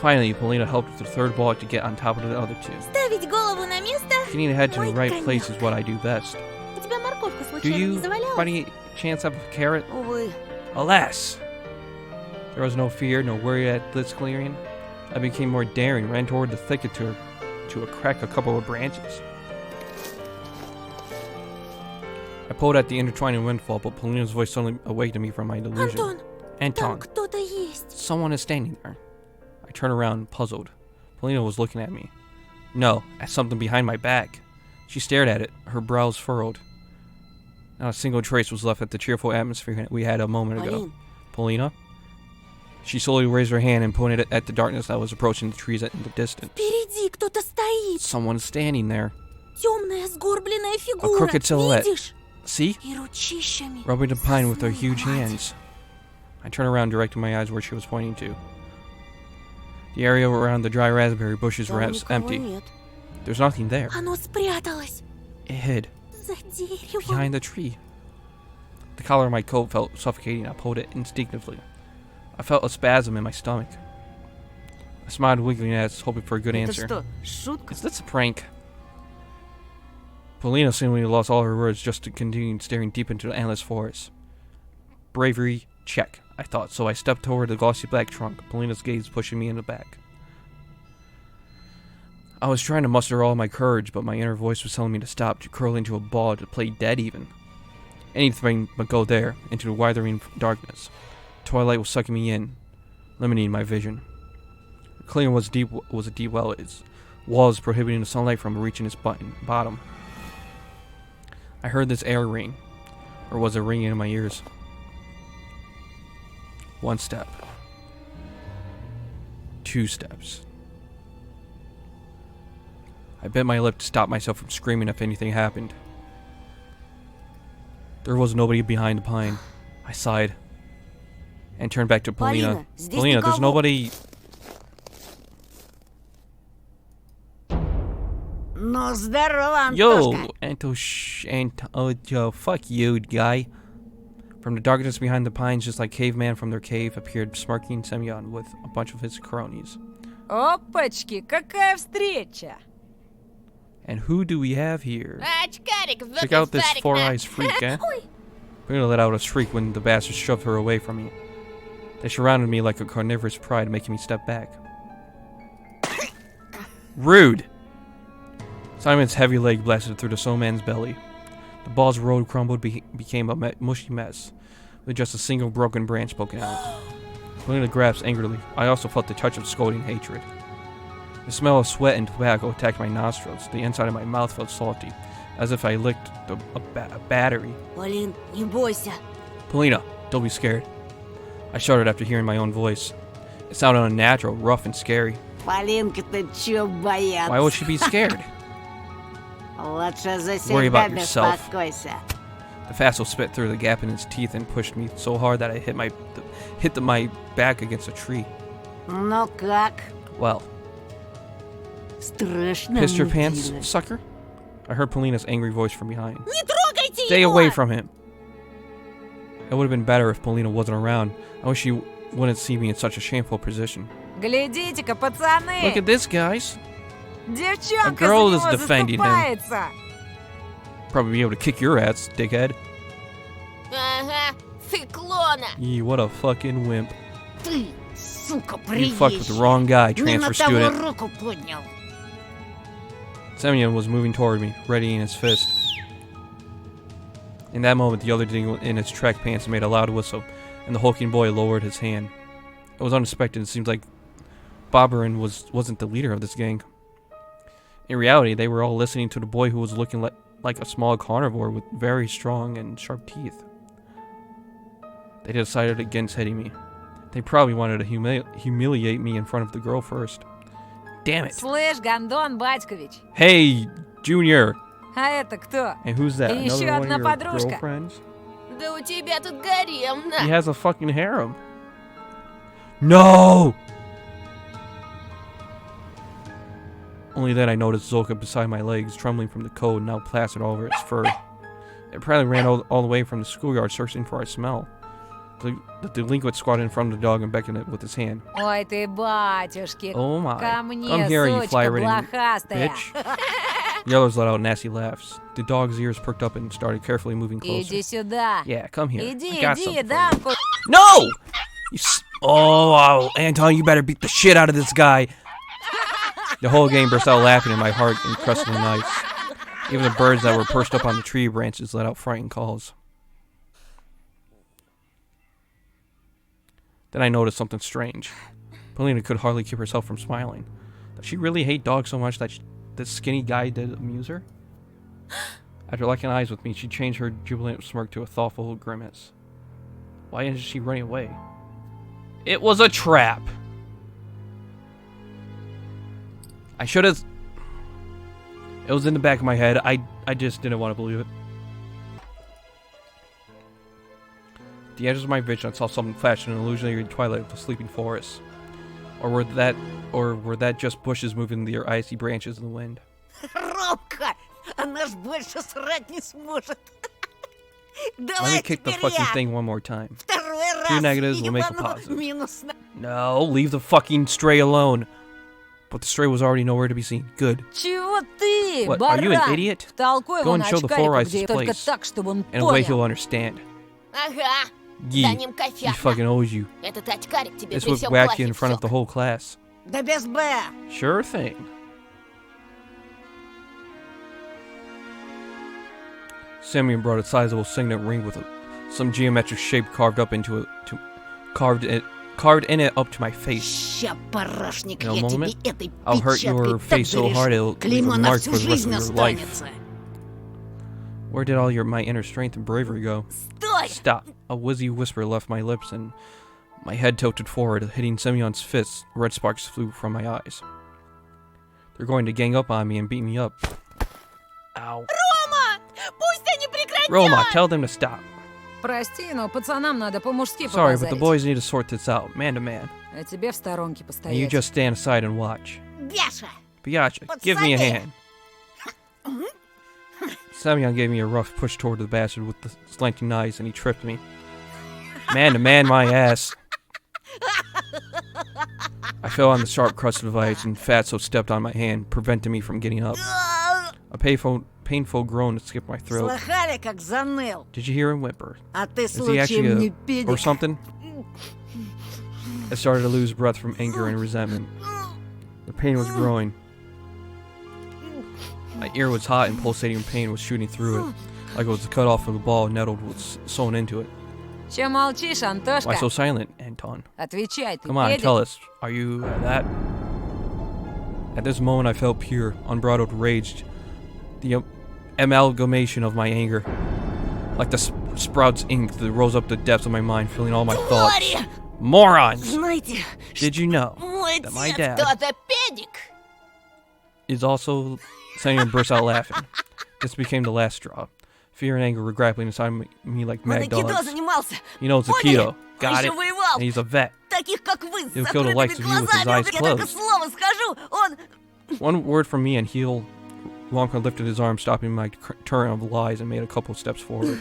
Finally, Paulina helped with the 3rd ball to get on top of the other 2. Ставить голову на место? Getting ahead to the Ой, right place is конёк. what I do best. У тебя морковка Do случайно you, не завалялась? by any chance, have a carrot? Увы. Alas! There was no fear, no worry at this clearing. I became more daring, ran toward the thicket to crack a couple of branches. I pulled at the intertwining windfall, but Paulina's voice suddenly awakened me from my delusion. Антон, там Anton, кто-то есть. someone is standing there. I turned around, puzzled. Paulina was looking at me. No, at something behind my back. She stared at it, her brows furrowed. Not a single trace was left of the cheerful atmosphere we had a moment ago. Полин, Paulina? She slowly raised her hand and pointed it at the darkness that was approaching the trees in the distance. Впереди кто-то стоит. Someone standing there. Темная сгорбленная фигура. crooked silhouette. Видишь? See? И ручищами. Rubbing the pine with her Сосну huge гладит. hands. I turned around, directing my eyes where she was pointing to. The area around the dry raspberry bushes там was никого empty. нет. There's nothing there. Оно спряталось. It hid За деревом. behind the tree. The collar of my coat felt suffocating. I pulled it instinctively. I felt a spasm in my stomach. I smiled, wiggling at, hoping for a good Это answer. что, шутка? Is this a prank? Paulina seemingly lost all her words just to continue staring deep into the endless forest. Bravery, check, I thought, so I stepped toward the glossy black trunk, Paulina's gaze pushing me in the back. I was trying to muster all my courage, but my inner voice was telling me to stop, to curl into a ball, to play dead even. Anything but go there, into the withering darkness. Twilight was sucking me in, limiting my vision. Clear was a deep well, its walls prohibiting the sunlight from reaching its bottom. I heard this air ring, or was it ringing in my ears? One step. 2 steps. I bit my lip to stop myself from screaming if anything happened. There was nobody behind the pine. I sighed and turned back to Polina. Polina, здесь Polina, there's никого. nobody. Ну, здорово, Yo, Антошка. yo, fuck you, guy. From the darkness behind the pines, just like caveman from their cave, appeared smirking Semyon with a bunch of his cronies. Опачки, какая встреча! And who do we have here? Очкарик, Check out this four-eyes freak, eh? Polina let out a shriek when the bastards shoved her away from me. They surrounded me like a carnivorous pride, making me step back. Rude! Simon's heavy leg blasted through the snowman's belly. The ball's road crumbled, became a mushy mess, with just a single broken branch poking out. Polina grasped angrily. I also felt the touch of scolding hatred. The smell of sweat and tobacco attacked my nostrils. The inside of my mouth felt salty, as if I licked a battery. Полин, не бойся. Polina, don't be scared. I shuddered after hearing my own voice. It sounded unnatural, rough, and scary. Полинка, ты чё бояться? Why would she be scared? Lучше за Worry about себя yourself. беспокойся. The Fassel spit through the gap in its teeth and pushed me so hard that I hit my back against a tree. Ну как? Well, Страшно. pissed your pants, мудила. sucker? I heard Polina's angry voice from behind. Не трогайте Stay его! away from him. It would have been better if Polina wasn't around. I wish she wouldn't see me in such a shameful position. Глядите-ка, пацаны! Look at this, guys. Девчонка A girl за is него defending him. заступается! Probably be able to kick your ass, dickhead. Ага, циклона! Yee, what a fucking wimp. Ты, сука, You fucked with the приезжий. wrong guy, Не на transfer того student. руку поднял. Semyon was moving toward me, readying his fist. In that moment, the other dingle in his track pants made a loud whistle, and the hulking boy lowered his hand. It was unexpected. It seemed like Bobberin wasn't the leader of this gang. In reality, they were all listening to the boy who was looking like a small carnivore with very strong and sharp teeth. They decided against hitting me. They probably wanted to humiliate me in front of the girl first. Damn it. Слышь, Гондон Батькович, Hey, Junior. а это кто? And who's that? Еще Another one одна of your подружка. girlfriends? Да у тебя тут гарем, He на! has a fucking harem. No! Only then I noticed Zolka beside my legs, trembling from the cold, now plastered all over its fur. It probably ran all the way from the schoolyard searching for a smell. The delinquent squatted in front of the dog and beckoned it with his hand. Ой ты, батюшки, Oh my. ко мне, Come here, you сучка fly-ridden блохастая. bitch. The others let out nasty laughs. The dog's ears perked up and started carefully moving closer. Иди сюда. Yeah, come here. Иди, I got иди, something for дам you. No! Oh, Anton, you better beat the shit out of this guy. The whole gang burst out laughing and my heart encrusted in ice. Even the birds that were perched up on the tree branches let out frightened calls. Then I noticed something strange. Polina could hardly keep herself from smiling. Does she really hate dogs so much that this skinny guy did amuse her? After locking eyes with me, she changed her jubilant smirk to a thoughtful grimace. Why isn't she running away? It was a trap! I should have... It was in the back of my head. I just didn't want to believe it. At the edges of my vision, I saw something flash in an illusionary twilight of the sleeping forest. Or were that just bushes moving their icy branches in the wind? Робка, она ж больше срать не сможет. Let Давай me kick the теперь fucking я. thing one more time. Второй раз. Two negatives will make a ебану positive. минус на... No, leave the fucking stray alone. But the stray was already nowhere to be seen. Good. Чего ты, What, баран? are you an idiot? Втолкуй Go его and на show the очкарику, Four Eyes где his только place. так, чтобы он In a way he'll понял. understand. Ага, за Yee, ним he кофе. fucking owes you. Этот очкарик тебе This при would всем whack you in классе front of the всёк. whole class. Да без Б. Sure thing. Simeon brought a sizable signet ring with some geometric shape carved up into carved in it up to my face. Ща, парашник, In a я moment, тебе этой I'll hurt печаткой your так face so hard зарешу. it'll leave a Клеймо на mark всю for the rest жизнь of your life. останется. Where did all my inner strength and bravery go? Стой! Stop. A wizzy whisper left my lips and my head tilted forward, hitting Semyon's fists. Red sparks flew from my eyes. They're going to gang up on me and beat me up. Ow. Пусть они прекратят! Roma, tell them to stop. Прости, но пацанам надо по-мужски Sorry, but the побазарить. boys need to sort this out, man to man. А тебе в сторонке And you постоять. just stand aside and watch. Бяша! Biacha, give me a Подсади. hand. Semyon gave me a rough push toward the bastard with the slanting knives and he tripped me. Man to man, my ass. I fell on the sharp crust of ice and Fatso stepped on my hand, preventing me from getting up. A painful groan escaped my throat. Слыхали, как заныл? Did you hear him whimper? А ты Is he actually случаем не or педик? something? I started to lose breath from anger and resentment. The pain was growing. My ear was hot and pulsating pain was shooting through it, like it was cut off of a ball nettled was sewn into it. Че молчишь, Антошка? Why so silent, Anton? Отвечай, ты Come on, педик? tell us. Are you that? At this moment, I felt pure, unbridled rage, the amalgamation of my anger, like the sprouts ink that rose up the depths of my mind, filling all my thoughts. Твари! Morons! Знаете, Did you know мой that my отец dad кто-то педик. is also... Semyon burst out laughing. This became the last straw. Fear and anger were grappling inside me like Он mad айкидо dogs. занимался. He knows Поняли? Aikido. Он Got еще it. воевал. And he's a vet. Таких, как вы, с He'll kill the закрытыми likes of you with his глазами. eyes Я только closed. слово скажу, он... One word from me and he'll... Wonka lifted his arm, stopping my turn of lies and made a couple steps forward.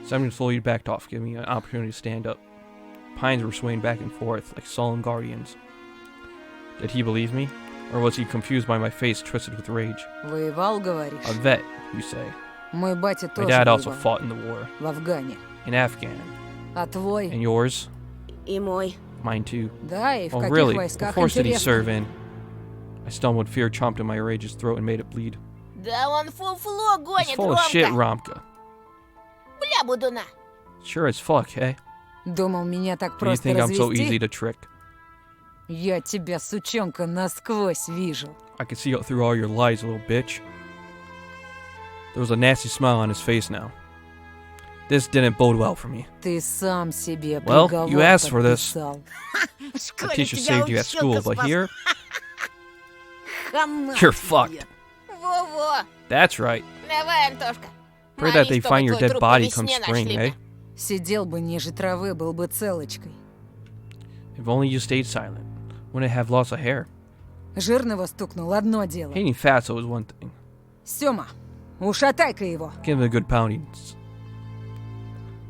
Semyon slowly backed off, giving me an opportunity to stand up. Pines were swaying back and forth like solemn guardians. Did he believe me? Or was he confused by my face twisted with rage? Воевал, говоришь? A vet, you say. Мой батя My тоже dad also воевал. fought in the war. В Афгане. In Afghan. А твой? And yours? И мой. Mine too. Да, и в Oh каких really? What войсках, force did he интересно? serve in? I stumbled, fear chomped in my rage's throat and made it bleed. Да он фуфло He's гонит, full of shit, Ромка. Romka. Бля, будуна. Sure as fuck, eh? Думал, меня так Do you просто think I'm so easy развести? to trick? Я тебя, сучонка, насквозь вижу. I can see through all your lies, little bitch. There was a nasty smile on his face now. This didn't bode well for me. Ты сам себе Well, приговор you asked for this. подписал. В The школе teacher тебя saved you at school, училка but спас. here, Хана you're тебе. fucked. Во-во. That's right. Давай, Антошка. Pray that they Молись, find your чтобы твой dead труп body по come весне spring, нашли eh? бы. Сидел бы ниже травы, был бы целочкой. If only you stayed silent. Wouldn't have lost a hair. Жирного стукнул, одно дело. Hating fatso is one thing. Сёма, ушатай-ка его. Give him a good pounding.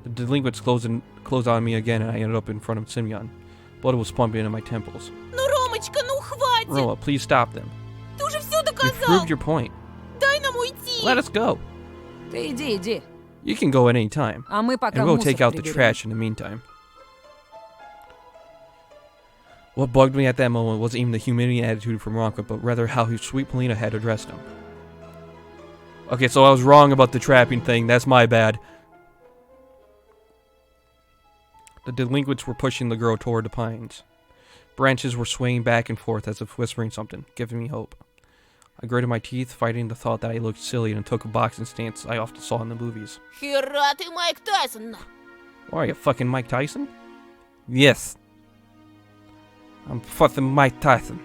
The delinquents closed on me again, and I ended up in front of Semyon. Blood was pumping into my temples. Ну, Ромочка, ну хватит! Roma, please stop them. Ты уже все You've доказал! proved your point. Дай нам уйти! Let us go. Ты иди, иди. You can go at any time, А мы пока and we'll мусор take out the приберем. trash in the meantime. What bugged me at that moment wasn't even the humiliating attitude from Ronka, but rather how sweet Polina had addressed him. Okay, so I was wrong about the trapping thing. That's my bad. The delinquents were pushing the girl toward the pines. Branches were swaying back and forth as if whispering something, giving me hope. I gritted my teeth, fighting the thought that I looked silly and took a boxing stance I often saw in the movies. Хера ты, Майк Тайсон. What are you, fucking Mike Tyson? Yes. I'm fucking Mike Tyson.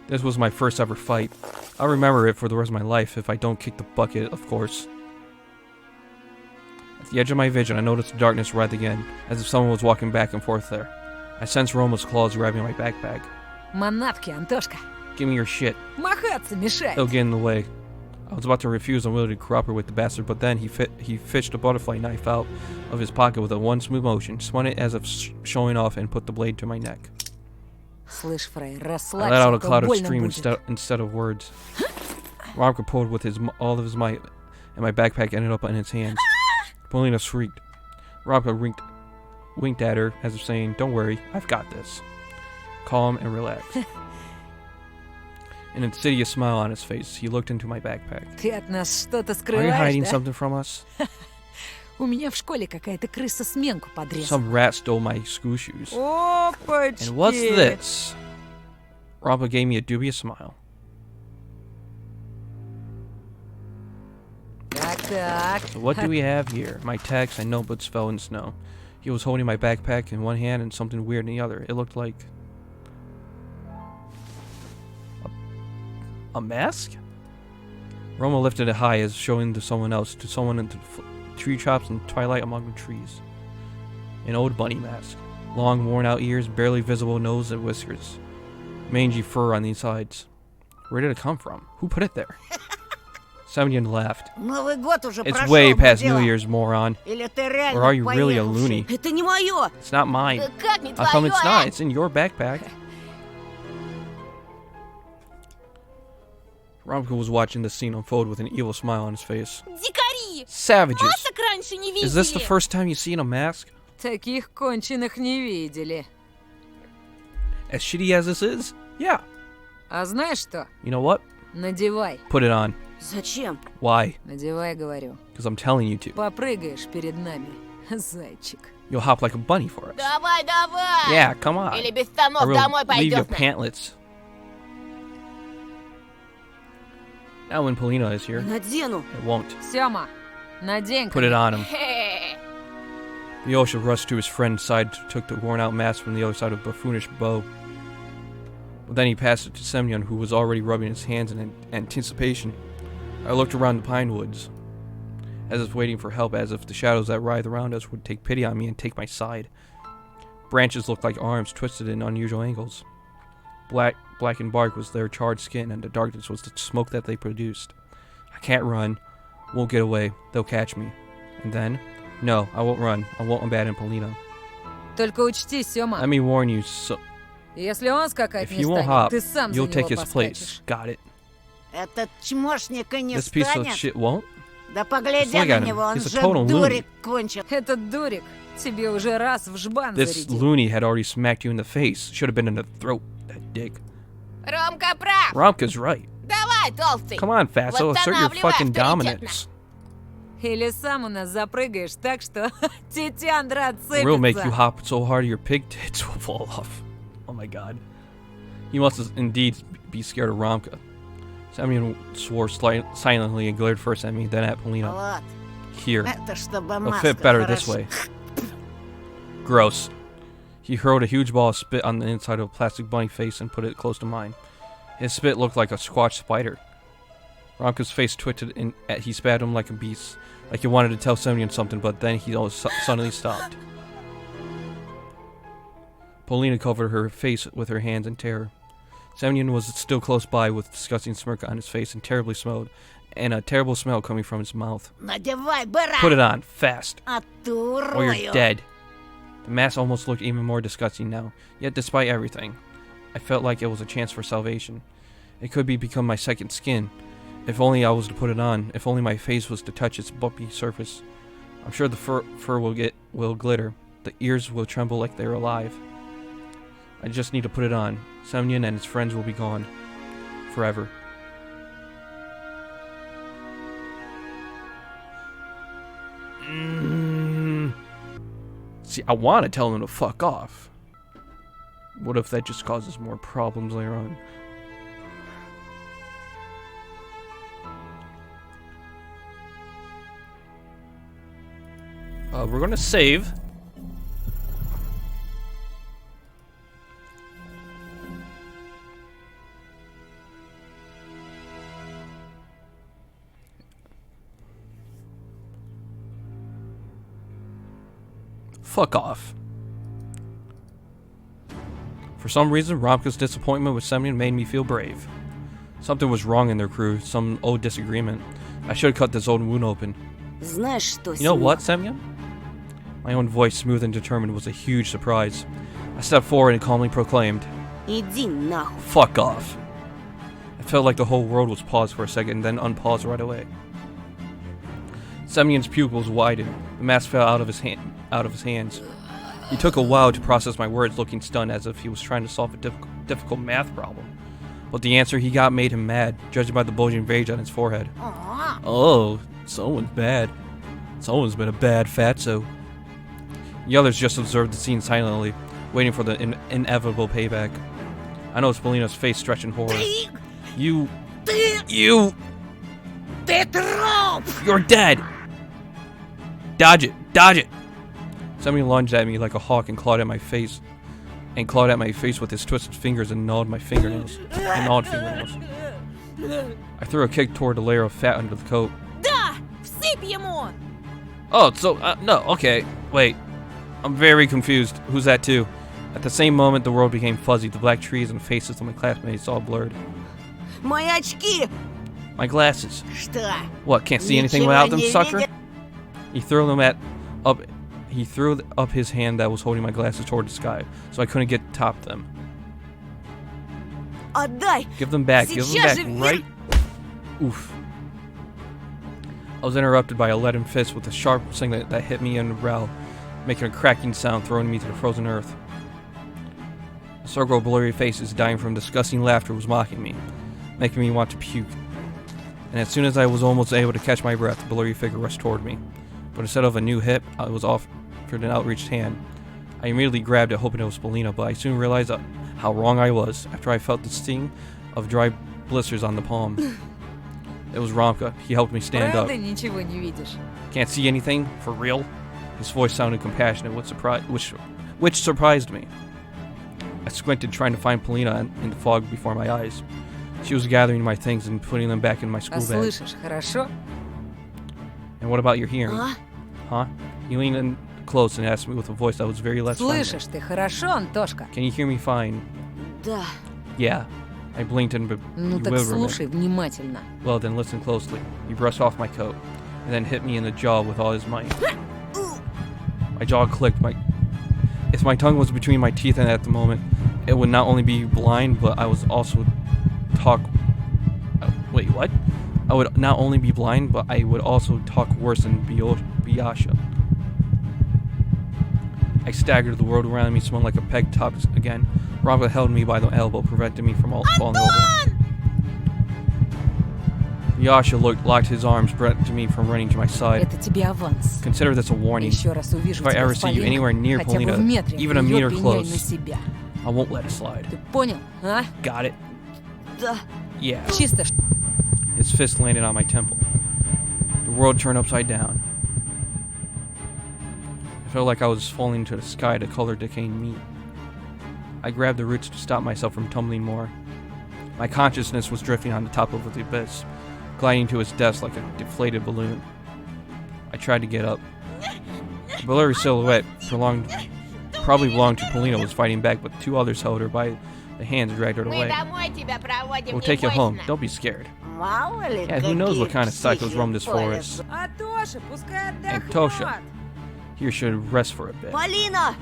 This was my first ever fight. I'll remember it for the rest of my life if I don't kick the bucket, of course. At the edge of my vision, I noticed the darkness writhe again, as if someone was walking back and forth there. I sensed Roma's claws grabbing my backpack. Манатки, Антошка. Give me your shit. Махаться мешает. It'll get in the way. I was about to refuse and willing to cooperate with the bastard, but then he fished a butterfly knife out of his pocket with a one smooth motion, spun it as if showing off, and put the blade to my neck. Слышь, фрейр, I расслабься, let out a а то cloud of больно steam будет. instead of words. Romka pulled with all of his might, and my backpack ended up in his hands. Polina shrieked. Romka winked at her, as if saying, "Don't worry, I've got this." Calm and relaxed. An insidious smile on his face, he looked into my backpack. Ты от нас что-то Are you скрываешь, hiding да? something from us? У меня в школе какая-то крыса сменку подрезала. Some rat stole my school shoes. Опачки! And what's this? Rampa gave me a dubious smile. Так. So what do we have here? My tags and notebooks fell in the snow. He was holding my backpack in one hand and something weird in the other. It looked like a mask? Roma lifted it high as showing to someone else, to someone in the tree tops and twilight among the trees. An old bunny mask. Long, worn-out ears, barely visible nose and whiskers. Mangy fur on the sides. Where did it come from? Who put it there? Semyon laughed. Новый год уже It's прошел, way мы past дела. New Year's, moron. Или ты реально Or are you really a поехавший? loony? Это не мое. It's not mine. Да как не How come твоё, it's а? not? It's in your backpack. Romka was watching the scene unfold with an evil smile on his face. Дикари! Savages! Масок раньше не видели! Is this the first time you've seen a mask? Таких конченых не видели. As shitty as this is? Yeah. А знаешь что? You know what? Надевай. Put it on. Зачем? Why? Надевай, говорю. Because I'm telling you to. Попрыгаешь перед нами, зайчик. You'll hop like a bunny for us. Давай, давай! Yeah, come on. Или без Or штанов we'll домой leave you пойдёт. pantlets. Now when Polina is here, Надену. it won't. Сёма, надень-ка. Put it on him. Хе. Yosha rushed to his friend's side, took the worn-out mask from the other side of a buffoonish bow. But then he passed it to Semyon, who was already rubbing his hands in anticipation. I looked around the pine woods, as if waiting for help, as if the shadows that writhed around us would take pity on me and take my side. Branches looked like arms twisted in unusual angles. Blackened bark was their charred skin, and the darkness was the smoke that they produced. I can't run. Won't get away. They'll catch me. And then? No, I won't run. I won't abandon Polina. Только учти, Сёма, Let me warn you, so если он скакать if не you won't станет, hop, ты сам за you'll него take his place. поскачешь. Got it. Этот чмошник и не This piece of станет. shit won't? Да Just погляди look на at him. него, он He's a же total loony. дурик кончен. Этот дурик тебе уже раз в жбан This зарядил. loony had already smacked you in the face. Should have been in the throat, that dick. Ромка прав! Romka's right. Давай, толстый! Come on, Fatso, assert your Восстанавливай fucking авторитетно. dominance. Или сам у нас запрыгаешь так, что тетяндра We'll make you отцепится. hop so hard your pig tits will fall off. Oh my god. He must indeed be scared of Romka. Semyon swore silently and glared first at me, then at Polina. Вот. Here. Это чтобы It'll маска fit better this хорошо. way. Gross. He hurled a huge ball of spit on the inside of a plastic bunny face and put it close to mine. His spit looked like a squatched spider. Romka's face twisted and he spat him like a beast, like he wanted to tell Semyon something, but then he suddenly stopped. Polina covered her face with her hands in terror. Semyon was still close by with a disgusting smirk on his face and a terrible smell coming from his mouth. Надевай, баран. Put it on, fast, А ты or you're урою. dead. The mask almost looked even more disgusting now, yet despite everything, I felt like it was a chance for salvation. It could become my second skin. If only I was to put it on, if only my face was to touch its bumpy surface. I'm sure the fur will glitter, the ears will tremble like they're alive. I just need to put it on. Semyon and his friends will be gone. Forever. See, I want to tell them to fuck off. What if that just causes more problems later on? We're gonna save. Fuck off. For some reason, Romka's disappointment with Semyon made me feel brave. Something was wrong in their crew, some old disagreement. I should have cut this old wound open. Знаешь что, You know Семён? what, Semyon? My own voice, smooth and determined, was a huge surprise. I stepped forward and calmly proclaimed, Иди нахуй. "Fuck off." I felt like the whole world was paused for a second and then unpaused right away. Semyon's pupils widened. The mask fell out of his hands. He took a while to process my words, looking stunned as if he was trying to solve a difficult math problem. But the answer he got made him mad, judging by the bulging rage on his forehead. О, Oh, someone's bad. Someone's been a bad fatso. The others just observed the scene silently, waiting for the inevitable payback. I noticed Polina's face stretch in horror. You... You're dead! Dodge it! Dodge it! Somebody lunged at me like a hawk and clawed at my face. With his twisted fingers and gnawed my fingernails. I threw a kick toward the layer of fat under the coat. Да! Всыпь ему! Oh, so, no, okay. Wait. I'm very confused. Who's that too? At the same moment, the world became fuzzy. The black trees and faces of my classmates all blurred. Мои очки! My glasses. Что? What, can't see anything without them, sucker? He threw up his hand that was holding my glasses toward the sky, so I couldn't get top them. Отдай! Give them back, right? Oof. I was interrupted by a leaden fist with a sharp singlet that hit me in the brow, making a cracking sound, throwing me to the frozen earth. A circle of blurry faces dying from disgusting laughter was mocking me, making me want to puke. And as soon as I was almost able to catch my breath, the blurry figure rushed toward me. But instead of a new hip, I was offered an outreached hand. I immediately grabbed it, hoping it was Polina, but I soon realized how wrong I was after I felt the sting of dry blisters on the palm. It was Romka. He helped me stand up. Правда ничего не видишь? Can't see anything? For real? His voice sounded compassionate, which surprised me. I squinted, trying to find Polina in the fog before my eyes. She was gathering my things and putting them back in my school А bag. слышишь, хорошо? And what about your hearing? Huh? He leaned in close and asked me with a voice that was very less friendly. Слышишь ты хорошо, Антошка? Can you hear me fine? Да. Yeah. I blinked in Ну так bewilderment. слушай внимательно. Well, then listen closely. He brushed off my coat and then hit me in the jaw with all his might. My jaw clicked. If my tongue was between my teeth and at the moment, it would not only be blind, but I was also wait, what? I would not only be blind, but I would also talk worse than Biasha. I staggered. The world around me swung like a peg top again. Robert held me by the elbow, preventing me from falling over. Yasha locked his arms, preventing me from running to my side. Это тебе аванс. Consider this a warning. Еще раз увижу If I тебя ever с see you anywhere Полиной, near хотя бы Polina, в метре, even a её meter пеняй close, на себя. I won't let it slide. Ты понял, а? Got it? Да. Yeah. Чисто His fist landed on my temple. The world turned upside down. I felt like I was falling into the sky to color decaying meat. I grabbed the roots to stop myself from tumbling more. My consciousness was drifting on the top of the abyss, gliding to its depths like a deflated balloon. I tried to get up. The blurry silhouette, probably belonged to Polina, was fighting back, but two others held her by the hands and dragged her away. We'll take you home. Don't be scared. Мало ли, Yeah, who knows what какие kind of cycles roam this психи forest. Антоша, пускай And отдохнет. Tosha, here should rest for a bit. Полина!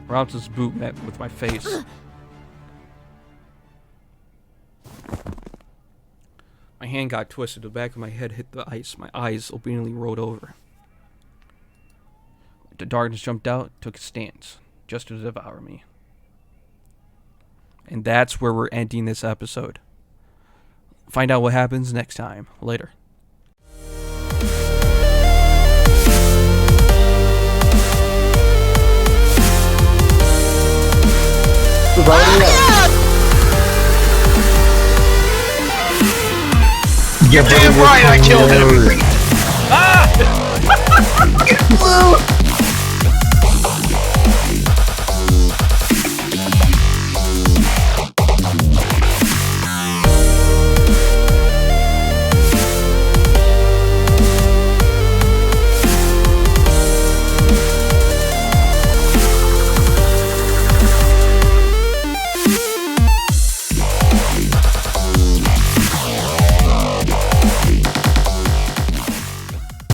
Ramsa's boot met with my face. My hand got twisted, the back of my head hit the ice, my eyes obediently rolled over. The darkness jumped out, took a stance, just to devour me. And that's where we're ending this episode. Find out what happens next time, later. You're damn right I killed him! Blue!